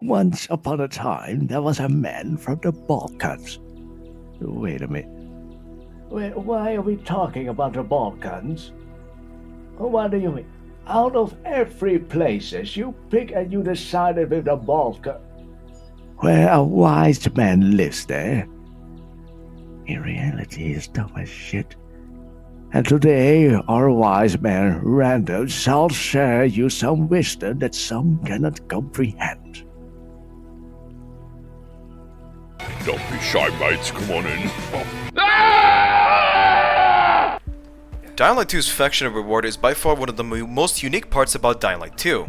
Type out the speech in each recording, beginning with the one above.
Once upon a time, there was a man from the Balkans. Wait a minute. Why are we talking about the Balkans? What do you mean? Out of every places you pick and you decided with the Balkans, where a wise man lives there. In reality, it's dumb as shit. And today, our wise man, Randall, shall share you some wisdom that some cannot comprehend. Don't be shy, mates. Come on in. Dying Light 2's faction reward is by far one of the most unique parts about Dying Light 2.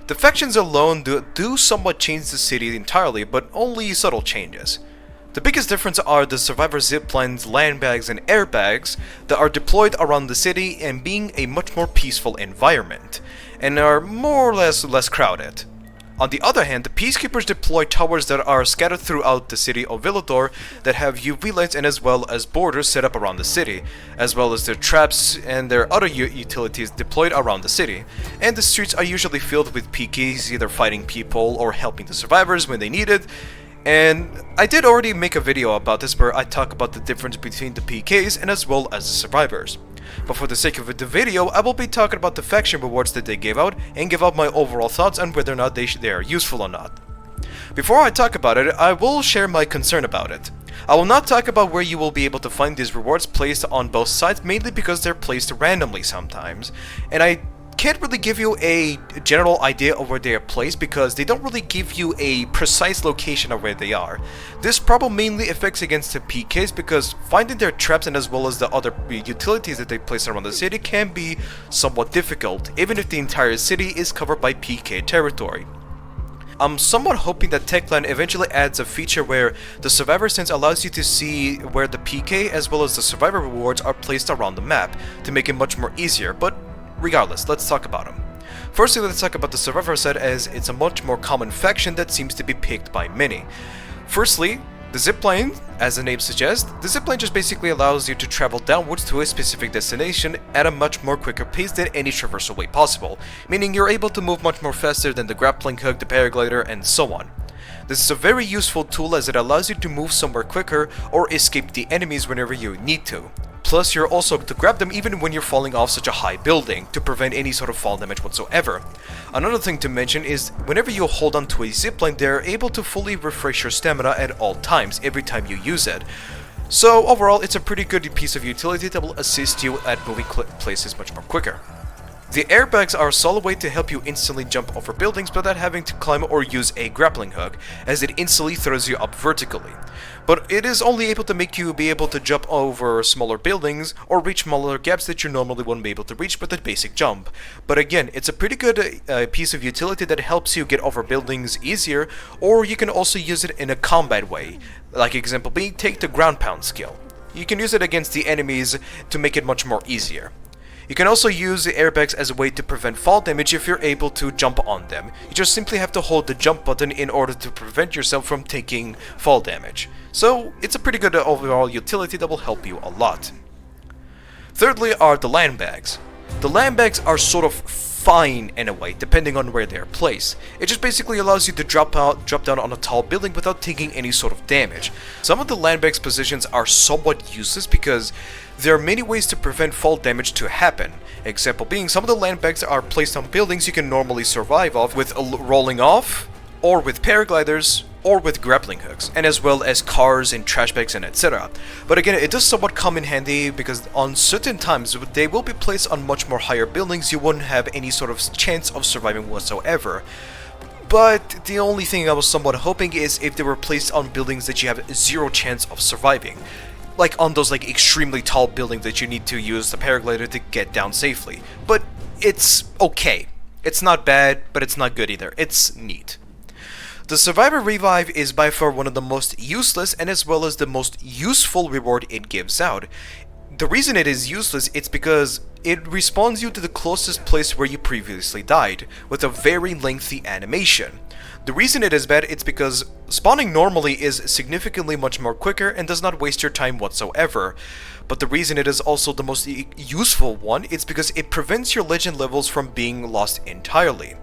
The factions alone do somewhat change the city entirely, but only subtle changes. The biggest difference are the survivor ziplines, landbags, and airbags that are deployed around the city and being a much more peaceful environment, and are more or less crowded. On the other hand, the peacekeepers deploy towers that are scattered throughout the city of Villador that have UV lights and as well as borders set up around the city, as well as their traps and their other utilities deployed around the city. And the streets are usually filled with PKs, either fighting people or helping the survivors when they need it. And I did already make a video about this where I talk about the difference between the PKs and as well as the survivors. But for the sake of the video, I will be talking about the faction rewards that they gave out and give out my overall thoughts on whether or not they are useful or not. Before I talk about it, I will share my concern about it. I will not talk about where you will be able to find these rewards placed on both sides, mainly because they're placed randomly sometimes, and I can't really give you a general idea of where they are placed because they don't really give you a precise location of where they are. This problem mainly affects against the PKs because finding their traps and as well as the other utilities that they place around the city can be somewhat difficult, even if the entire city is covered by PK territory. I'm somewhat hoping that Techland eventually adds a feature where the Survivor Sense allows you to see where the PK as well as the Survivor rewards are placed around the map to make it much more easier, but regardless, let's talk about them. Firstly, let's talk about the Survivor set as it's a much more common faction that seems to be picked by many. Firstly, the zipline, as the name suggests, the zipline just basically allows you to travel downwards to a specific destination at a much more quicker pace than any traversal way possible, meaning you're able to move much more faster than the grappling hook, the paraglider, and so on. This is a very useful tool as it allows you to move somewhere quicker or escape the enemies whenever you need to. Plus, you're also able to grab them even when you're falling off such a high building to prevent any sort of fall damage whatsoever. Another thing to mention is whenever you hold on to a zipline, they're able to fully refresh your stamina at all times every time you use it. So overall, it's a pretty good piece of utility that will assist you at moving places much more quicker. The airbags are a solid way to help you instantly jump over buildings without having to climb or use a grappling hook, as it instantly throws you up vertically. But it is only able to make you be able to jump over smaller buildings or reach smaller gaps that you normally wouldn't be able to reach with a basic jump. But again, it's a pretty good piece of utility that helps you get over buildings easier, or you can also use it in a combat way. Like example being, take the ground pound skill. You can use it against the enemies to make it much more easier. You can also use the airbags as a way to prevent fall damage if you're able to jump on them. You just simply have to hold the jump button in order to prevent yourself from taking fall damage. So it's a pretty good overall utility that will help you a lot. Thirdly are the landbags. The landbags are sort of fine in a way, depending on where they're placed. It just basically allows you to drop down on a tall building without taking any sort of damage. Some of the landbags positions are somewhat useless because there are many ways to prevent fall damage to happen. Example being, some of the landbags are placed on buildings you can normally survive off with rolling off, or with paragliders, or with grappling hooks, and as well as cars and trash bags and etc. But again, it does somewhat come in handy because on certain times they will be placed on much more higher buildings you wouldn't have any sort of chance of surviving whatsoever. But the only thing I was somewhat hoping is if they were placed on buildings that you have zero chance of surviving. Like on those extremely tall buildings that you need to use the paraglider to get down safely. But it's okay. It's not bad, but it's not good either. It's neat. The Survivor Revive is by far one of the most useless and as well as the most useful reward it gives out. The reason it is useless is because it respawns you to the closest place where you previously died, with a very lengthy animation. The reason it is bad is because spawning normally is significantly much more quicker and does not waste your time whatsoever. But the reason it is also the most useful one is because it prevents your legend levels from being lost entirely.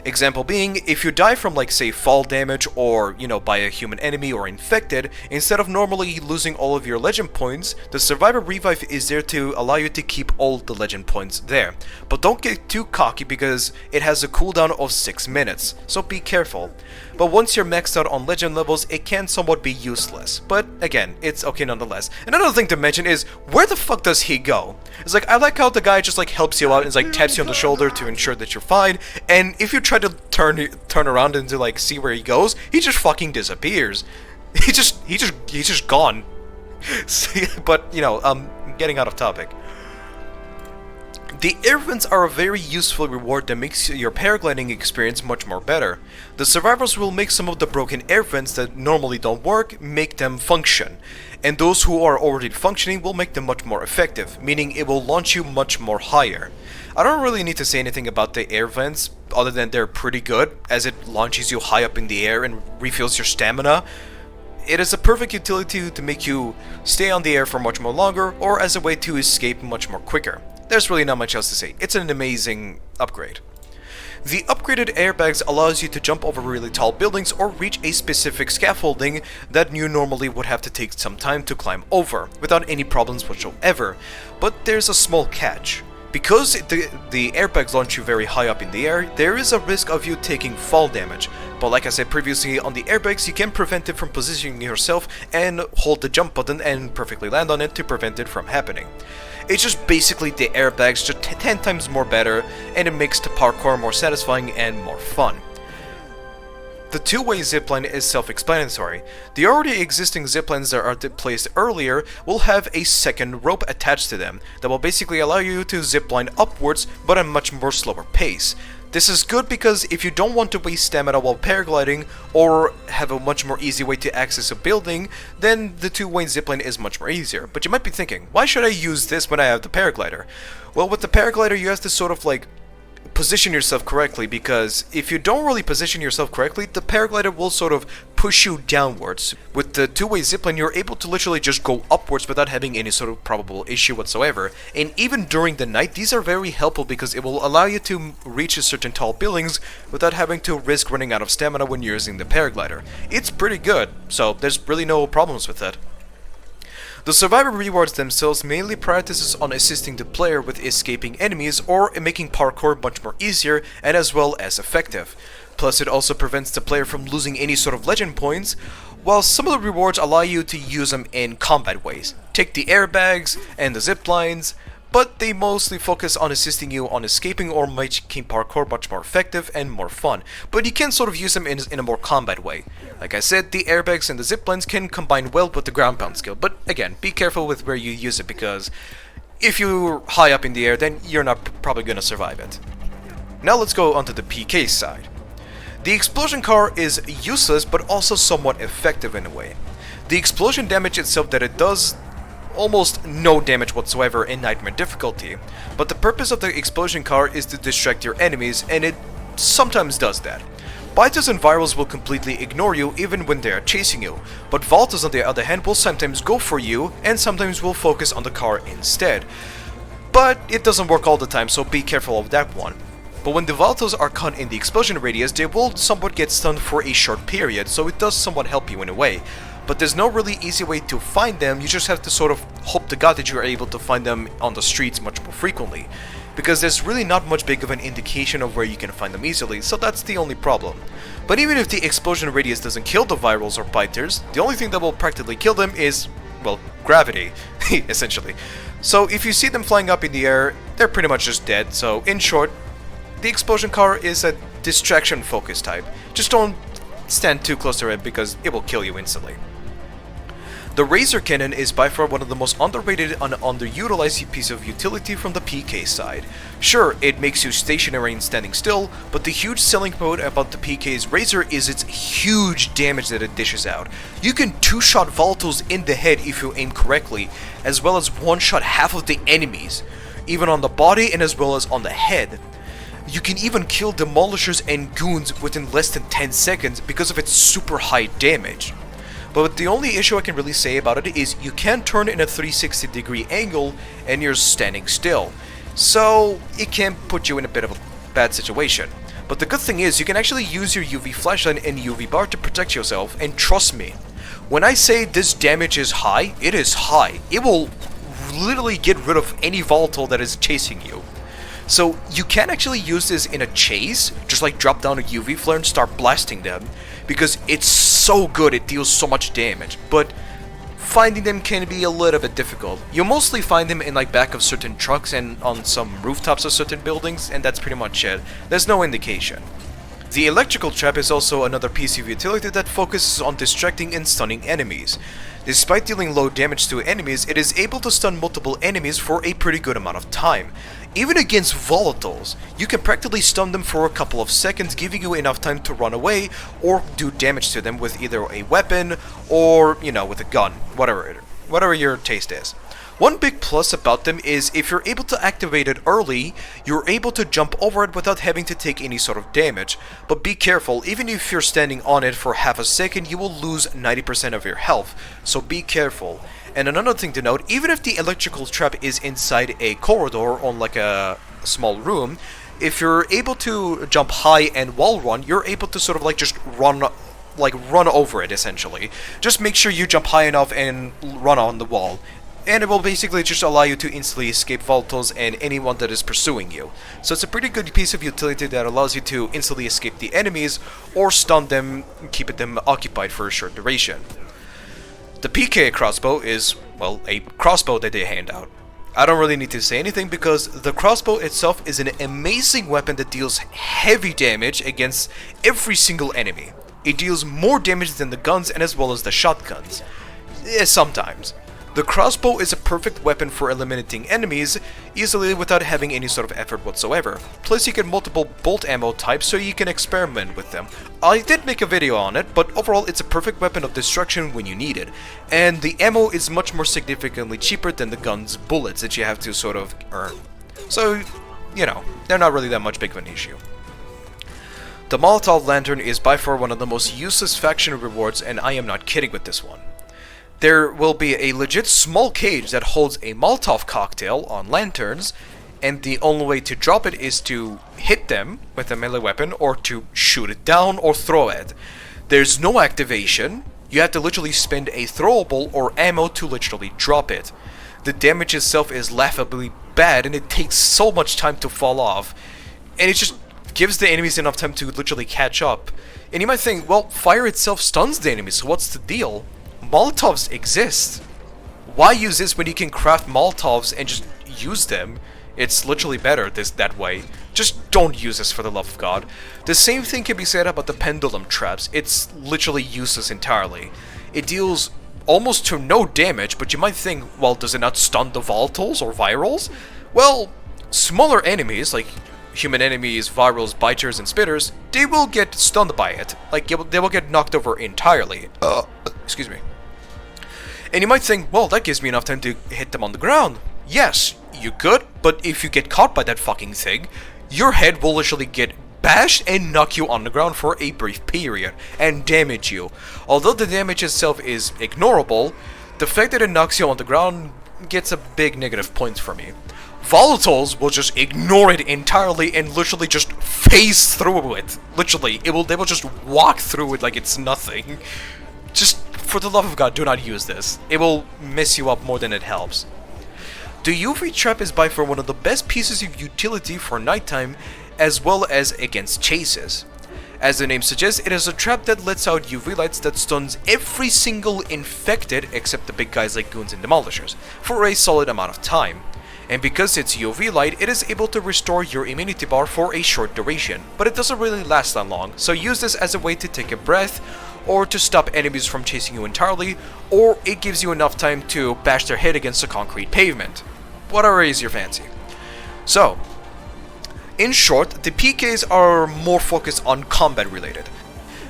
Example being, if you die from like say fall damage or, you know, by a human enemy or infected, instead of normally losing all of your legend points, the survivor revive is there to allow you to keep all the legend points there. But don't get too cocky because it has a cooldown of 6 minutes, so be careful. But once you're maxed out on legend levels, it can somewhat be useless. But again, it's okay nonetheless. Another thing to mention is, where the fuck does he go? It's like, I like how the guy just like helps you out and is like taps you on the shoulder to ensure that you're fine, and if you try to turn around and to like see where he goes, he just fucking disappears. He's just gone. But you know, getting out of topic. The air vents are a very useful reward that makes your paragliding experience much more better. The survivors will make some of the broken air vents that normally don't work, make them function. And those who are already functioning will make them much more effective, meaning it will launch you much more higher. I don't really need to say anything about the air vents, other than they're pretty good, as it launches you high up in the air and refills your stamina. It is a perfect utility to make you stay on the air for much more longer, or as a way to escape much more quicker. There's really not much else to say. It's an amazing upgrade. The upgraded airbags allows you to jump over really tall buildings or reach a specific scaffolding that you normally would have to take some time to climb over, without any problems whatsoever. But there's a small catch. Because the airbags launch you very high up in the air, there is a risk of you taking fall damage. But like I said previously, on the airbags you can prevent it from positioning yourself and hold the jump button and perfectly land on it to prevent it from happening. It's just basically the airbags just 10 times more better, and it makes the parkour more satisfying and more fun. The two-way zipline is self-explanatory. The already existing ziplines that are placed earlier will have a second rope attached to them that will basically allow you to zipline upwards but at a much more slower pace. This is good because if you don't want to waste stamina while paragliding or have a much more easy way to access a building, then the two-way zipline is much more easier. But you might be thinking, why should I use this when I have the paraglider? Well, with the paraglider you have to sort of like position yourself correctly, because if you don't really position yourself correctly, the paraglider will sort of push you downwards. With the two-way zipline, you're able to literally just go upwards without having any sort of probable issue whatsoever. And even during the night, these are very helpful because it will allow you to reach a certain tall buildings without having to risk running out of stamina when you're using the paraglider. It's pretty good, so there's really no problems with it. The survivor rewards themselves mainly prioritizes on assisting the player with escaping enemies or making parkour much more easier and as well as effective. Plus it also prevents the player from losing any sort of legend points, while some of the rewards allow you to use them in combat ways. Take the airbags and the ziplines, but they mostly focus on assisting you on escaping or making parkour much more effective and more fun. But you can sort of use them in a more combat way. Like I said, the airbags and the ziplines can combine well with the ground pound skill, but again, be careful with where you use it because if you're high up in the air, then you're not probably gonna survive it. Now let's go onto the PK side. The explosion car is useless but also somewhat effective in a way. The explosion damage itself that it does, almost no damage whatsoever in nightmare difficulty, but the purpose of the explosion car is to distract your enemies, and it sometimes does that. Biters and virals will completely ignore you even when they are chasing you, but Voltos on the other hand will sometimes go for you and sometimes will focus on the car instead. But it doesn't work all the time, so be careful of that one. But when the Voltos are caught in the explosion radius, they will somewhat get stunned for a short period, so it does somewhat help you in a way. But there's no really easy way to find them, you just have to sort of hope to God that you are able to find them on the streets much more frequently. Because there's really not much big of an indication of where you can find them easily, so that's the only problem. But even if the explosion radius doesn't kill the virals or biters, the only thing that will practically kill them is, well, gravity, essentially. So if you see them flying up in the air, they're pretty much just dead, so in short, the explosion car is a distraction focus type. Just don't stand too close to it because it will kill you instantly. The Razor Cannon is by far one of the most underrated and underutilized piece of utility from the PK side. Sure, it makes you stationary and standing still, but the huge selling point about the PK's Razor is its huge damage that it dishes out. You can two-shot Voltos in the head if you aim correctly, as well as one-shot half of the enemies, even on the body and as well as on the head. You can even kill demolishers and goons within less than 10 seconds because of its super high damage. But the only issue I can really say about it is you can turn in a 360 degree angle and you're standing still. So it can put you in a bit of a bad situation. But the good thing is, you can actually use your UV flashlight and UV bar to protect yourself, and trust me, when I say this damage is high, it is high. It will literally get rid of any volatile that is chasing you. So you can actually use this in a chase, just like drop down a UV flare and start blasting them, because it's so good, it deals so much damage. But finding them can be a little bit difficult. You'll mostly find them in like back of certain trucks and on some rooftops of certain buildings, and that's pretty much it. There's no indication. The electrical trap is also another piece of utility that focuses on distracting and stunning enemies. Despite dealing low damage to enemies, it is able to stun multiple enemies for a pretty good amount of time. Even against volatiles, you can practically stun them for a couple of seconds, giving you enough time to run away or do damage to them with either a weapon or, you know, with a gun, whatever your taste is. One big plus about them is if you're able to activate it early, you're able to jump over it without having to take any sort of damage. But be careful, even if you're standing on it for half a second, you will lose 90% of your health, so be careful. And another thing to note, even if the electrical trap is inside a corridor on like a small room, if you're able to jump high and wall run, you're able to sort of like just run over it essentially. Just make sure you jump high enough and run on the wall. And it will basically just allow you to instantly escape volatiles and anyone that is pursuing you. So it's a pretty good piece of utility that allows you to instantly escape the enemies or stun them, keeping them occupied for a short duration. The PK crossbow is, well, a crossbow that they hand out. I don't really need to say anything because the crossbow itself is an amazing weapon that deals heavy damage against every single enemy. It deals more damage than the guns and as well as the shotguns. Sometimes. The crossbow is a perfect weapon for eliminating enemies easily without having any sort of effort whatsoever. Plus you get multiple bolt ammo types so you can experiment with them. I did make a video on it, but overall it's a perfect weapon of destruction when you need it. And the ammo is much more significantly cheaper than the gun's bullets that you have to sort of earn. So, you know, they're not really that much big of an issue. The Molotov Lantern is by far one of the most useless faction rewards, and I am not kidding with this one. There will be a legit small cage that holds a Molotov cocktail on lanterns, and the only way to drop it is to hit them with a melee weapon or to shoot it down or throw it. There's no activation, you have to literally spend a throwable or ammo to literally drop it. The damage itself is laughably bad and it takes so much time to fall off, and it just gives the enemies enough time to literally catch up. And you might think, well, fire itself stuns the enemies, so what's the deal? Molotovs exist. Why use this when you can craft Molotovs and just use them? It's literally better that way. Just don't use this for the love of God. The same thing can be said about the Pendulum traps. It's literally useless entirely. It deals almost to no damage, but you might think, well, does it not stun the volatiles or virals? Well, smaller enemies, like human enemies, virals, biters, and spitters, they will get stunned by it. Like, they will get knocked over entirely. Excuse me. And you might think, well, that gives me enough time to hit them on the ground. Yes, you could, but if you get caught by that fucking thing, your head will literally get bashed and knock you on the ground for a brief period, and damage you. Although the damage itself is ignorable, the fact that it knocks you on the ground gets a big negative point for me. Volatiles will just ignore it entirely and literally just phase through it. Literally, they will just walk through it like it's nothing. Just, for the love of God, do not use this. It will mess you up more than it helps. The UV trap is by far one of the best pieces of utility for nighttime, as well as against chases. As the name suggests, it is a trap that lets out UV lights that stuns every single infected, except the big guys like goons and demolishers, for a solid amount of time. And because it's UV light, it is able to restore your immunity bar for a short duration, but it doesn't really last that long, so use this as a way to take a breath, or to stop enemies from chasing you entirely, or it gives you enough time to bash their head against the concrete pavement. Whatever is your fancy. So, in short, the PKs are more focused on combat related.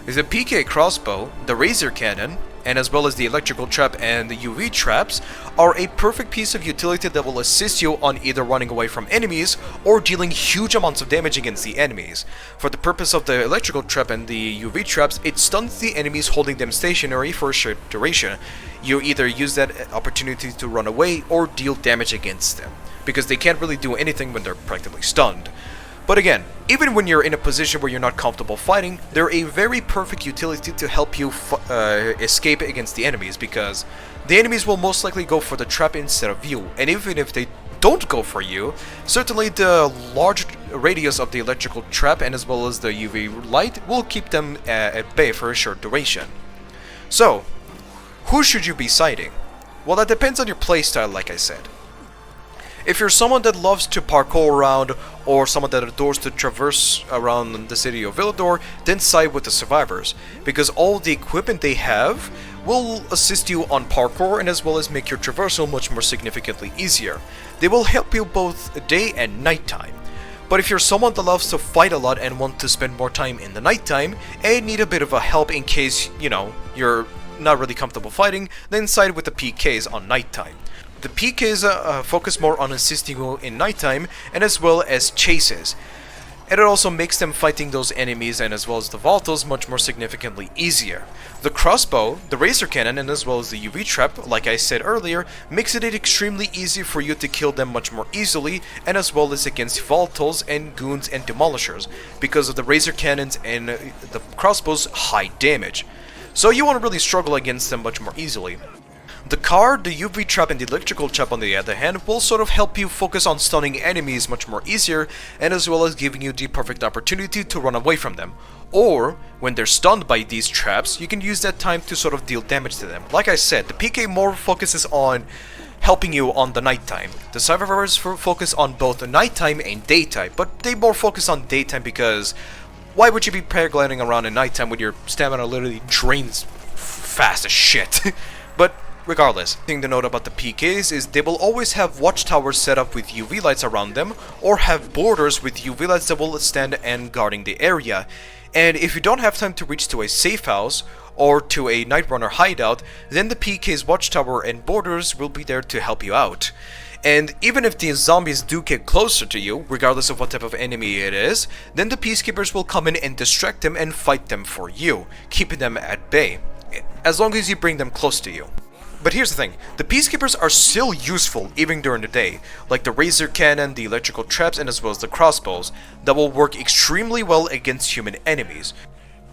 The PK crossbow, the razor cannon, and as well as the electrical trap and the UV traps are a perfect piece of utility that will assist you on either running away from enemies or dealing huge amounts of damage against the enemies. For the purpose of the electrical trap and the UV traps, it stuns the enemies holding them stationary for a short duration. You either use that opportunity to run away or deal damage against them, because they can't really do anything when they're practically stunned. But again, even when you're in a position where you're not comfortable fighting, they're a very perfect utility to help you escape against the enemies, because the enemies will most likely go for the trap instead of you, and even if they don't go for you, certainly the large radius of the electrical trap and as well as the UV light will keep them at bay for a short duration. So, who should you be sighting? Well, that depends on your playstyle, like I said. If you're someone that loves to parkour around, or someone that adores to traverse around the city of Villador, then side with the survivors, because all the equipment they have will assist you on parkour and as well as make your traversal much more significantly easier. They will help you both day and nighttime. But if you're someone that loves to fight a lot and want to spend more time in the nighttime, and need a bit of a help in case, you know, you're not really comfortable fighting, then side with the PKs on nighttime. The PKs focus more on assisting you in nighttime and as well as chases. And it also makes them fighting those enemies and as well as the Voltos much more significantly easier. The Crossbow, the Razor Cannon and as well as the UV Trap, like I said earlier, makes it extremely easy for you to kill them much more easily and as well as against Voltos and Goons and Demolishers, because of the Razor Cannons and the Crossbow's high damage. So you won't really struggle against them much more easily. The car, the UV trap and the electrical trap on the other hand will sort of help you focus on stunning enemies much more easier and as well as giving you the perfect opportunity to run away from them. Or, when they're stunned by these traps, you can use that time to sort of deal damage to them. Like I said, the PK more focuses on helping you on the nighttime. The survivors focus on both the nighttime and daytime, but they more focus on daytime because why would you be paragliding around at nighttime when your stamina literally drains fast as shit? But regardless, the thing to note about the PKs is they will always have watchtowers set up with UV lights around them, or have borders with UV lights that will stand and guarding the area. And if you don't have time to reach to a safe house, or to a Night Runner hideout, then the PK's watchtower and borders will be there to help you out. And even if the zombies do get closer to you, regardless of what type of enemy it is, then the Peacekeepers will come in and distract them and fight them for you, keeping them at bay, as long as you bring them close to you. But here's the thing, the Peacekeepers are still useful even during the day, like the Razor Cannon, the electrical traps, and as well as the crossbows, that will work extremely well against human enemies.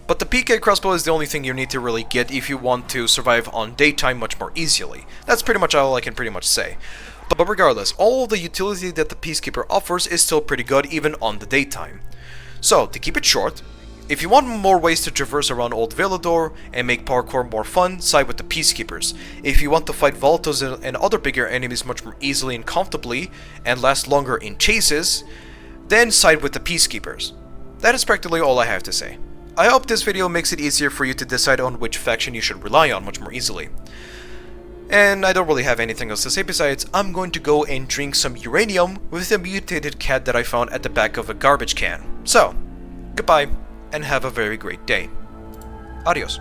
But the PK crossbow is the only thing you need to really get if you want to survive on daytime much more easily. That's pretty much all I can pretty much say. But regardless, all of the utility that the Peacekeeper offers is still pretty good even on the daytime. So, to keep it short, if you want more ways to traverse around Old Villador and make parkour more fun, side with the Peacekeepers. If you want to fight Voltos and other bigger enemies much more easily and comfortably, and last longer in chases, then side with the Peacekeepers. That is practically all I have to say. I hope this video makes it easier for you to decide on which faction you should rely on much more easily. And I don't really have anything else to say besides I'm going to go and drink some uranium with a mutated cat that I found at the back of a garbage can. So, goodbye, and have a very great day. Adios.